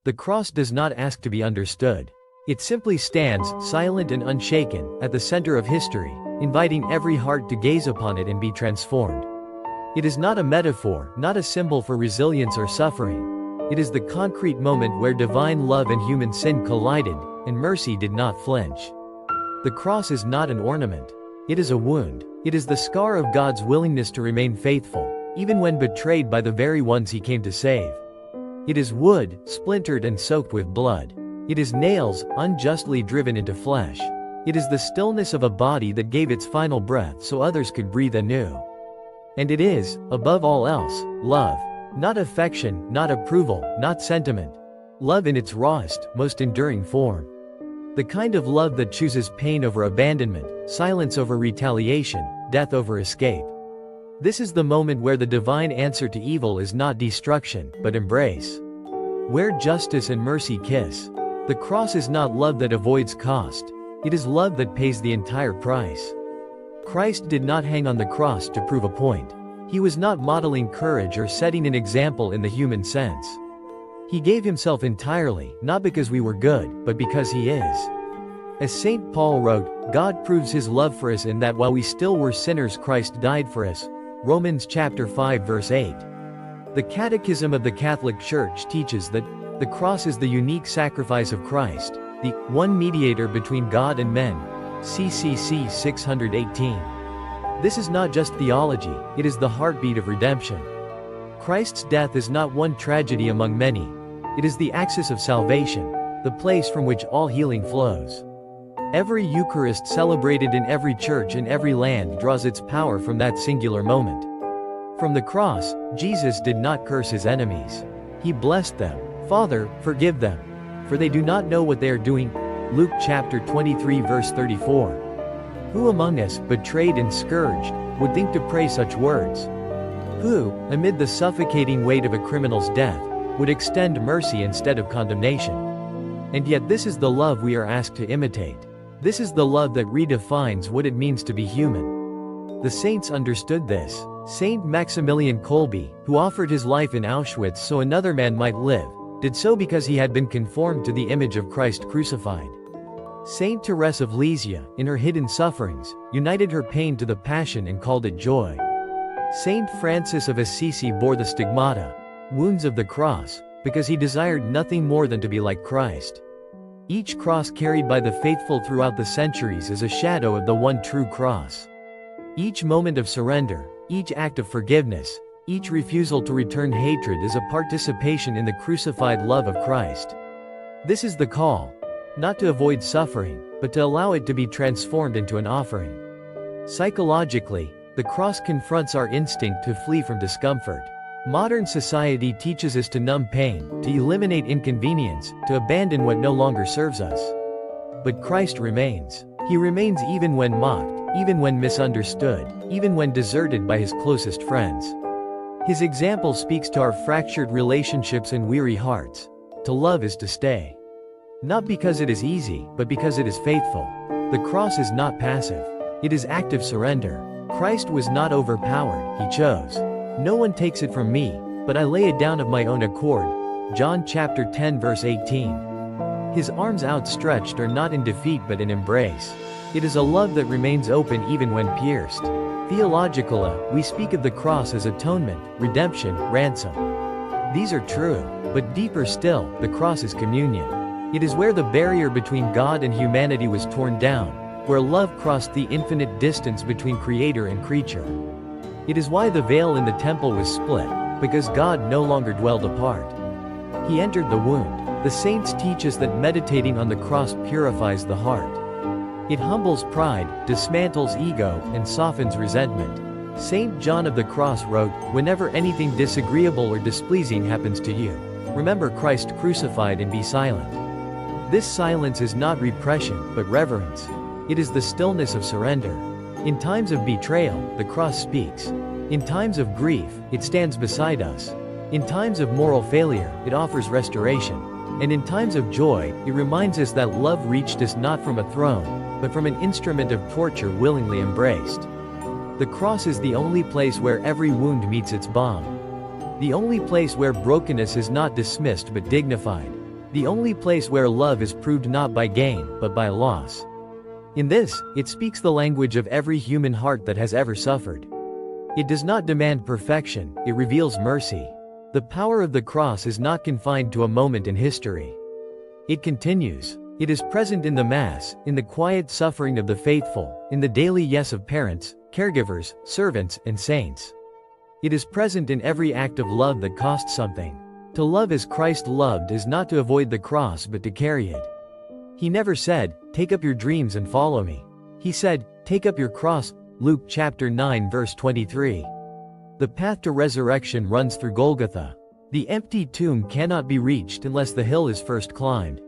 The cross does not ask to be understood. It simply stands, silent and unshaken, at the center of history, inviting every heart to gaze upon it and be transformed. It is not a metaphor, not a symbol for resilience or suffering. It is the concrete moment where divine love and human sin collided, and mercy did not flinch. The cross is not an ornament. It is a wound. It is the scar of God's willingness to remain faithful, even when betrayed by the very ones he came to save. It is wood, splintered and soaked with blood. It is nails, unjustly driven into flesh. It is the stillness of a body that gave its final breath so others could breathe anew. And it is, above all else, love. Not affection, not approval, not sentiment. Love in its rawest, most enduring form. The kind of love that chooses pain over abandonment, silence over retaliation, death over escape. This is the moment where the divine answer to evil is not destruction, but embrace. Where justice and mercy kiss. The cross is not love that avoids cost. It is love that pays the entire price. Christ did not hang on the cross to prove a point. He was not modeling courage or setting an example in the human sense. He gave himself entirely, not because we were good, but because he is. As St. Paul wrote, God proves his love for us in that while we still were sinners Christ died for us. Romans chapter 5 verse 8. The Catechism of the Catholic Church teaches that the cross is the unique sacrifice of Christ, the one mediator between God and men. CCC 618. This is not just theology, it is the heartbeat of redemption. Christ's death is not one tragedy among many. It is the axis of salvation, the place from which all healing flows. Every Eucharist celebrated in every church in every land draws its power from that singular moment. From the cross, Jesus did not curse his enemies. He blessed them. Father, forgive them, for they do not know what they are doing. Luke chapter 23 verse 34. Who among us, betrayed and scourged, would think to pray such words? Who, amid the suffocating weight of a criminal's death, would extend mercy instead of condemnation? And yet this is the love we are asked to imitate. This is the love that redefines what it means to be human. The saints understood this. Saint Maximilian Kolbe, who offered his life in Auschwitz so another man might live, did so because he had been conformed to the image of Christ crucified. Saint Therese of Lisieux, in her hidden sufferings, united her pain to the passion and called it joy. Saint Francis of Assisi bore the stigmata, wounds of the cross, because he desired nothing more than to be like Christ. Each cross carried by the faithful throughout the centuries is a shadow of the one true cross. Each moment of surrender, each act of forgiveness, each refusal to return hatred is a participation in the crucified love of Christ. This is the call. Not to avoid suffering, but to allow it to be transformed into an offering. Psychologically, the cross confronts our instinct to flee from discomfort. Modern society teaches us to numb pain, to eliminate inconvenience, to abandon what no longer serves us. But Christ remains. He remains even when mocked, even when misunderstood, even when deserted by his closest friends. His example speaks to our fractured relationships and weary hearts. To love is to stay. Not because it is easy, but because it is faithful. The cross is not passive. It is active surrender. Christ was not overpowered, he chose. No one takes it from me, but I lay it down of my own accord. John chapter 10 verse 18. His arms outstretched are not in defeat but in embrace. It is a love that remains open even when pierced. Theologically, we speak of the cross as atonement, redemption, ransom. These are true, but deeper still, the cross is communion. It is where the barrier between God and humanity was torn down, where love crossed the infinite distance between creator and creature. It is why the veil in the temple was split, because God no longer dwelled apart. He entered the wound. The saints teach us that meditating on the cross purifies the heart. It humbles pride, dismantles ego, and softens resentment. Saint John of the Cross wrote, "Whenever anything disagreeable or displeasing happens to you, remember Christ crucified and be silent." This silence is not repression, but reverence. It is the stillness of surrender. In times of betrayal, the cross speaks. In times of grief, it stands beside us. In times of moral failure, it offers restoration. And in times of joy, it reminds us that love reached us not from a throne, but from an instrument of torture willingly embraced. The cross is the only place where every wound meets its balm. The only place where brokenness is not dismissed but dignified. the only place where love is proved not by gain, but by loss. In this, it speaks the language of every human heart that has ever suffered. It does not demand perfection, it reveals mercy. The power of the cross is not confined to a moment in history. It continues. It is present in the Mass, in the quiet suffering of the faithful, in the daily yes of parents, caregivers, servants, and saints. It is present in every act of love that costs something. To love as Christ loved is not to avoid the cross but to carry it. He never said, "Take up your dreams and follow me." He said, "Take up your cross." Luke chapter 9 verse 23. The path to resurrection runs through Golgotha. The empty tomb cannot be reached unless the hill is first climbed.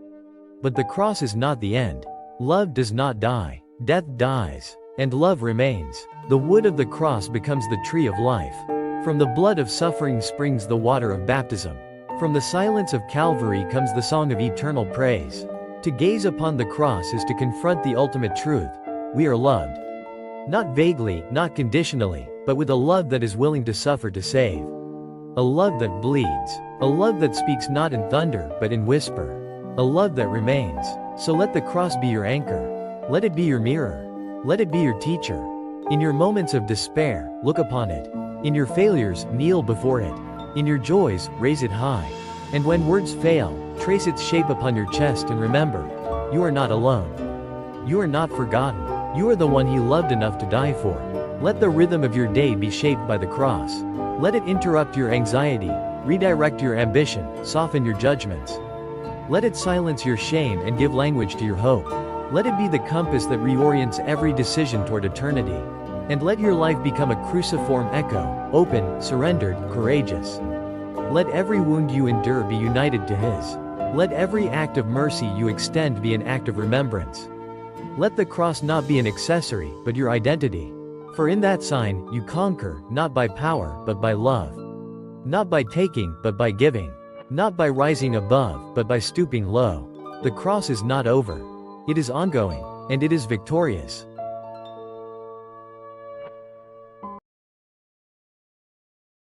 But the cross is not the end. Love does not die. Death dies. And love remains. The wood of the cross becomes the tree of life. From the blood of suffering springs the water of baptism. From the silence of Calvary comes the song of eternal praise. To gaze upon the cross is to confront the ultimate truth. We are loved. Not vaguely, not conditionally, but with a love that is willing to suffer to save. A love that bleeds. A love that speaks not in thunder, but in whisper. A love that remains. So let the cross be your anchor. Let it be your mirror. Let it be your teacher. In your moments of despair, look upon it. In your failures, kneel before it. In your joys, raise it high. And when words fail, trace its shape upon your chest and remember, you are not alone. You are not forgotten. You are the one He loved enough to die for. Let the rhythm of your day be shaped by the cross. Let it interrupt your anxiety, redirect your ambition, soften your judgments. Let it silence your shame and give language to your hope. Let it be the compass that reorients every decision toward eternity. And let your life become a cruciform echo, open, surrendered, courageous. Let every wound you endure be united to His. Let every act of mercy you extend be an act of remembrance. Let the cross not be an accessory, but your identity. For in that sign, you conquer, not by power, but by love. Not by taking, but by giving. Not by rising above, but by stooping low. The cross is not over. It is ongoing, and it is victorious.